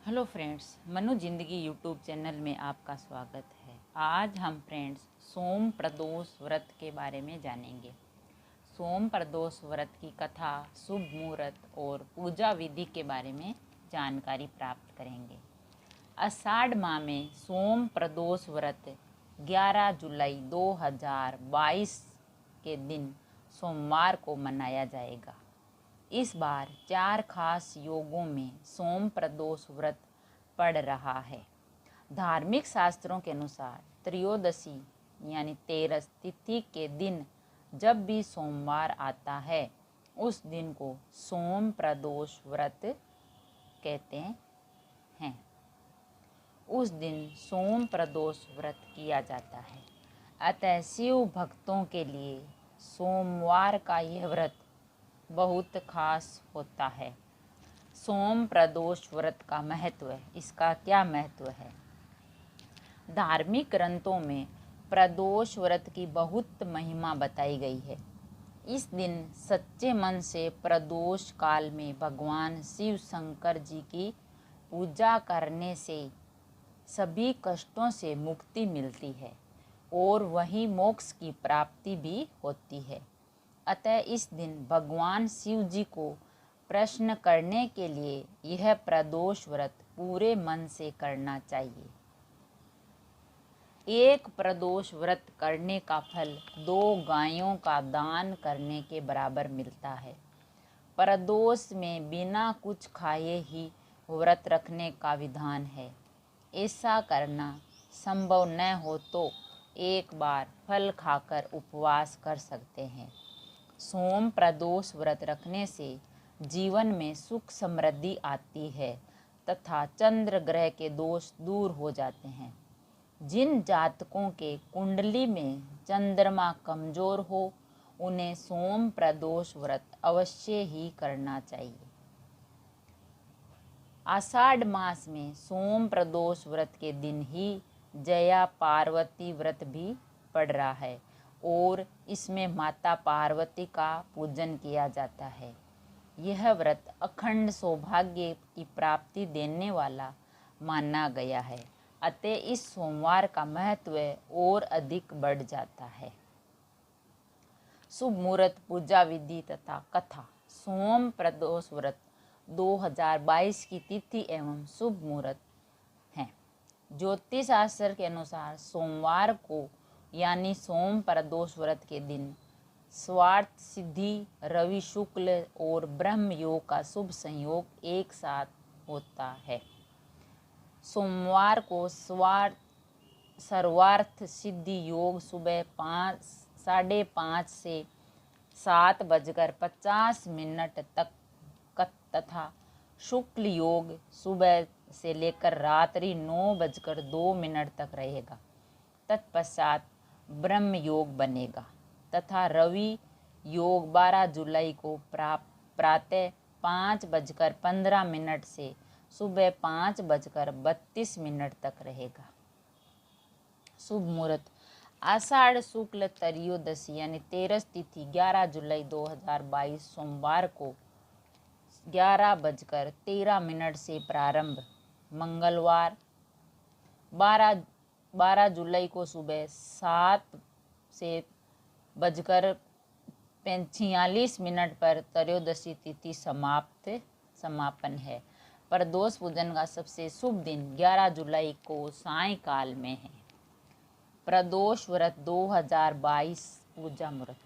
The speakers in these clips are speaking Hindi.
हेलो फ्रेंड्स, मनु जिंदगी यूट्यूब चैनल में आपका स्वागत है। आज हम फ्रेंड्स सोम प्रदोष व्रत के बारे में जानेंगे। सोम प्रदोष व्रत की कथा, शुभ मुहूर्त और पूजा विधि के बारे में जानकारी प्राप्त करेंगे। आषाढ़ माह में सोम प्रदोष व्रत 11 जुलाई 2022 के दिन सोमवार को मनाया जाएगा। इस बार 4 खास योगों में सोम प्रदोष व्रत पड़ रहा है। धार्मिक शास्त्रों के अनुसार त्रयोदशी यानी 13 तिथि के दिन जब भी सोमवार आता है उस दिन को सोम प्रदोष व्रत कहते हैं। उस दिन सोम प्रदोष व्रत किया जाता है। अतः शिव भक्तों के लिए सोमवार का यह व्रत बहुत खास होता है। सोम प्रदोष व्रत का महत्व, इसका क्या महत्व है? धार्मिक ग्रंथों में प्रदोष व्रत की बहुत महिमा बताई गई है। इस दिन सच्चे मन से प्रदोष काल में भगवान शिव शंकर जी की पूजा करने से सभी कष्टों से मुक्ति मिलती है और वहीं मोक्ष की प्राप्ति भी होती है। अतः इस दिन भगवान शिव जी को प्रसन्न करने के लिए यह प्रदोष व्रत पूरे मन से करना चाहिए। एक प्रदोष व्रत करने का फल 2 गायों का दान करने के बराबर मिलता है। प्रदोष में बिना कुछ खाए ही व्रत रखने का विधान है। ऐसा करना संभव न हो तो एक बार फल खाकर उपवास कर सकते हैं। सोम प्रदोष व्रत रखने से जीवन में सुख समृद्धि आती है तथा चंद्र ग्रह के दोष दूर हो जाते हैं। जिन जातकों के कुंडली में चंद्रमा कमजोर हो उन्हें सोम प्रदोष व्रत अवश्य ही करना चाहिए। आषाढ़ मास में सोम प्रदोष व्रत के दिन ही जया पार्वती व्रत भी पड़ रहा है और इसमें माता पार्वती का पूजन किया जाता है। यह व्रत अखंड सौभाग्य की प्राप्ति देने वाला माना गया है। अतः इस सोमवार का महत्व और अधिक बढ़ जाता है। शुभ मुहूर्त, पूजा विधि तथा कथा। सोम प्रदोष व्रत 2022 की तिथि एवं शुभ मुहूर्त हैं। ज्योतिष शास्त्र के अनुसार सोमवार को यानी सोम प्रदोष व्रत के दिन स्वार्थ सिद्धि, रवि शुक्ल और ब्रह्म योग का शुभ संयोग एक साथ होता है। सोमवार को सर्वार्थ सिद्धि योग सुबह 5:30 से 7:50 तक तथा शुक्ल योग सुबह से लेकर रात्रि 9:02 तक रहेगा। तत्पश्चात ब्रह्म योग बनेगा तथा रवि योग 12 जुलाई को प्रातः 5:15 से सुबह 5:32 तक रहेगा। शुभ मुहूर्त आषाढ़ शुक्ल त्रयोदशी यानी 13 तिथि 11 जुलाई 2022 सोमवार को 11:13 से प्रारंभ। मंगलवार 12 जुलाई को सुबह 7:46 पर त्रयोदशी तिथि समापन है। प्रदोष पूजन का सबसे शुभ दिन 11 जुलाई को सायंकाल में है। प्रदोष व्रत 2022 पूजा मुहूर्त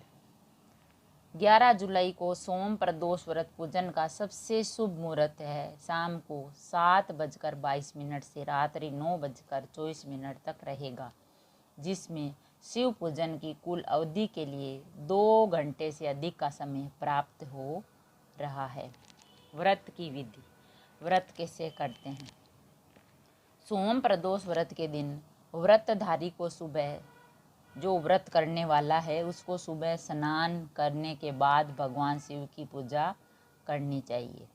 11 जुलाई को सोम प्रदोष व्रत पूजन का सबसे शुभ मुहूर्त है। शाम को 7:22 से रात्रि 9:24 तक रहेगा, जिसमें शिव पूजन की कुल अवधि के लिए 2 घंटे से अधिक का समय प्राप्त हो रहा है। व्रत की विधि, व्रत कैसे करते हैं? सोम प्रदोष व्रत के दिन व्रतधारी को सुबह, जो व्रत करने वाला है उसको सुबह स्नान करने के बाद भगवान शिव की पूजा करनी चाहिए।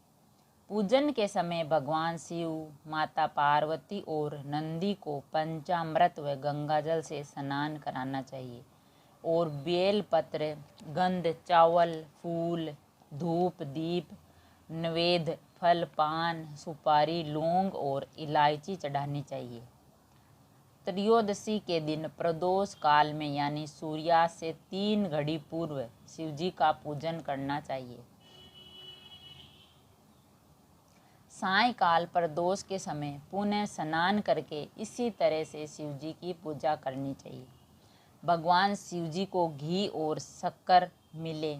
पूजन के समय भगवान शिव, माता पार्वती और नंदी को पंचामृत व गंगाजल से स्नान कराना चाहिए और बेल पत्र, गंध, चावल, फूल, धूप, दीप, नैवेद्य फल, पान, सुपारी, लौंग और इलायची चढ़ानी चाहिए। त्रयोदशी के दिन प्रदोष काल में यानी सूर्यास्त से 3 घड़ी पूर्व शिव जी का पूजन करना चाहिए। सायंकाल प्रदोष के समय पुनः स्नान करके इसी तरह से शिव जी की पूजा करनी चाहिए। भगवान शिव जी को घी और शक्कर मिले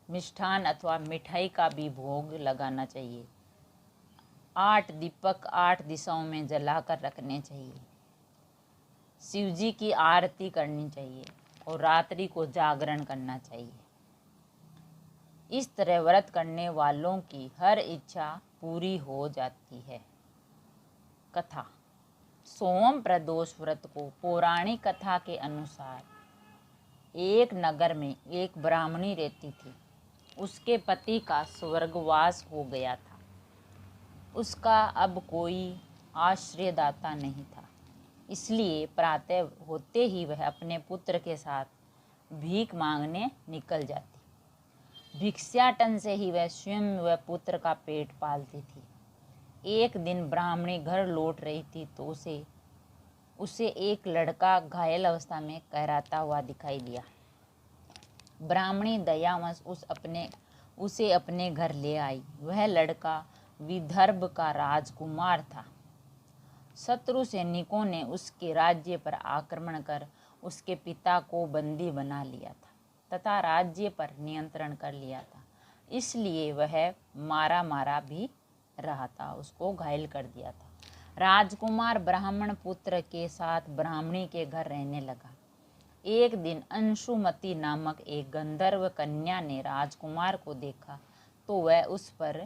मिष्ठान अथवा मिठाई का भी भोग लगाना चाहिए। 8 दीपक 8 दिशाओं में जलाकर रखने चाहिए। शिव जी की आरती करनी चाहिए और रात्रि को जागरण करना चाहिए। इस तरह व्रत करने वालों की हर इच्छा पूरी हो जाती है। कथा। सोम प्रदोष व्रत को पौराणिक कथा के अनुसार एक नगर में एक ब्राह्मणी रहती थी। उसके पति का स्वर्गवास हो गया था। उसका अब कोई आश्रयदाता नहीं था, इसलिए प्रातः होते ही वह अपने पुत्र के साथ भीख मांगने निकल जाती। भिक्षाटन से ही वह स्वयं व पुत्र का पेट पालती थी। एक दिन ब्राह्मणी घर लौट रही थी तो उसे एक लड़का घायल अवस्था में कहराता हुआ दिखाई दिया। ब्राह्मणी दयावश उसे अपने घर ले आई। वह लड़का विदर्भ का राजकुमार था। शत्रु सैनिकों ने उसके राज्य पर आक्रमण कर उसके पिता को बंदी बना लिया था तथा राज्य पर नियंत्रण कर लिया था। इसलिए वह मारा भी रहा था, उसको घायल कर दिया था। राजकुमार ब्राह्मण पुत्र के साथ ब्राह्मणी के घर रहने लगा। एक दिन अंशुमती नामक एक गंधर्व कन्या ने राजकुमार को देखा तो वह उस पर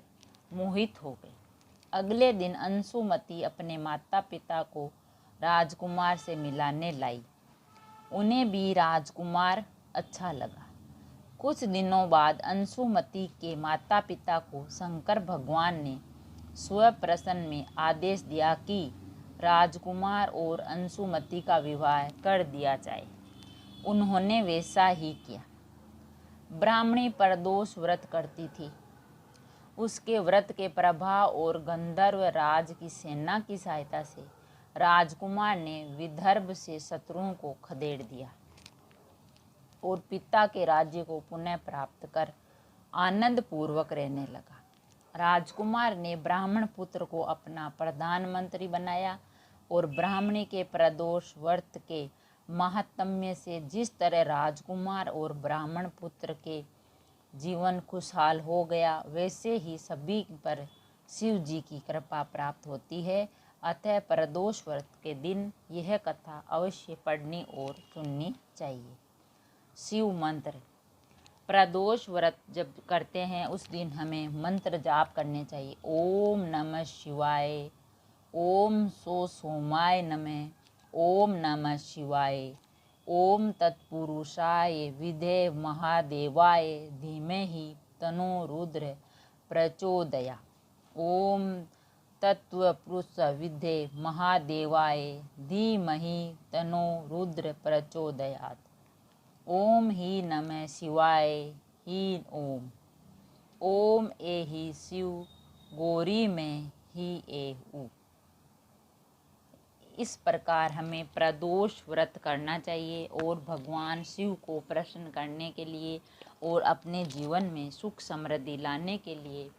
मोहित हो गई। अगले दिन अंशुमती अपने माता पिता को राजकुमार से मिलाने लाई। उन्हें भी राजकुमार अच्छा लगा। कुछ दिनों बाद अंशुमती के माता पिता को शंकर भगवान ने स्वप्रसन्न में आदेश दिया कि राजकुमार और अंशुमती का विवाह कर दिया जाए। उन्होंने वैसा ही किया। ब्राह्मणी प्रदोष व्रत करती थी। उसके व्रत के प्रभाव और गंधर्व राज की सेना की सहायता से राजकुमार ने विदर्भ से शत्रुओं को खदेड़ दिया और पिता के राज्य को पुनः प्राप्त कर आनंद पूर्वक रहने लगा। राजकुमार ने ब्राह्मण पुत्र को अपना प्रधानमंत्री बनाया और ब्राह्मणी के प्रदोष व्रत के महात्म्य से जिस तरह राजकुमार और ब्राह्मण पुत्र के जीवन खुशहाल हो गया, वैसे ही सभी पर शिव जी की कृपा प्राप्त होती है। अतः प्रदोष व्रत के दिन यह कथा अवश्य पढ़नी और सुननी चाहिए। शिव मंत्र। प्रदोष व्रत जब करते हैं उस दिन हमें मंत्र जाप करने चाहिए। ओम नमः शिवाय, ओम सोमाय नमः, ओम नमः शिवाय, ओम तत्पुरुषाय विधे महादेवाय धीमहि तनो रुद्र प्रचोदया, ओम तत्पुरुष विधे महादेवाय धीमहि तनो रुद्र प्रचोदयात्, ओम ही नमः शिवाय ही ओम, ओम ए ही शिव गौरी में ही ए ऊ। इस प्रकार हमें प्रदोष व्रत करना चाहिए और भगवान शिव को प्रसन्न करने के लिए और अपने जीवन में सुख समृद्धि लाने के लिए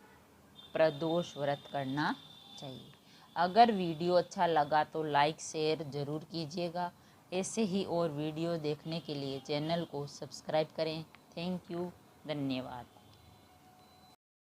प्रदोष व्रत करना चाहिए। अगर वीडियो अच्छा लगा तो लाइक शेयर ज़रूर कीजिएगा। ऐसे ही और वीडियो देखने के लिए चैनल को सब्सक्राइब करें। थैंक यू, धन्यवाद।